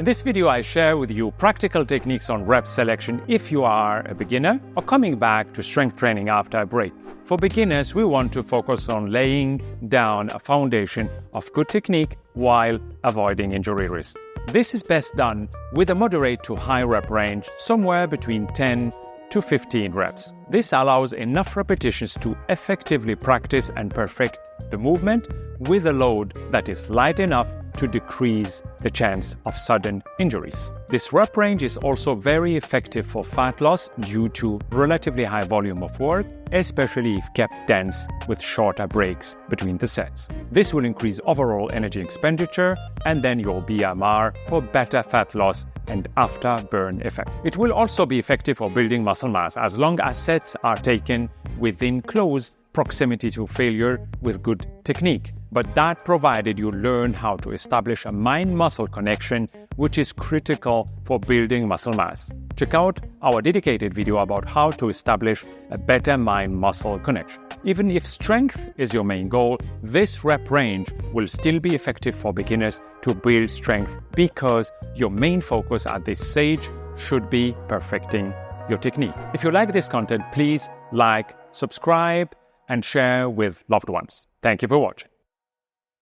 In this video, I share with you practical techniques on rep selection if you are a beginner or coming back to strength training after a break. For beginners, we want to focus on laying down a foundation of good technique while avoiding injury risk. This is best done with a moderate to high rep range, somewhere between 10 to 15 reps. This allows enough repetitions to effectively practice and perfect the movement with a load that is light enough to decrease the chance of sudden injuries. This rep range is also very effective for fat loss due to relatively high volume of work, especially if kept dense with shorter breaks between the sets. This will increase overall energy expenditure and then your BMR for better fat loss and after burn effect. It will also be effective for building muscle mass as long as sets are taken within close proximity to failure with good technique, but that provided you learn how to establish a mind-muscle connection, which is critical for building muscle mass. Check out our dedicated video about how to establish a better mind-muscle connection. Even if strength is your main goal, this rep range will still be effective for beginners to build strength because your main focus at this stage should be perfecting your technique. If you like this content, please like, subscribe, and share with loved ones. Thank you for watching.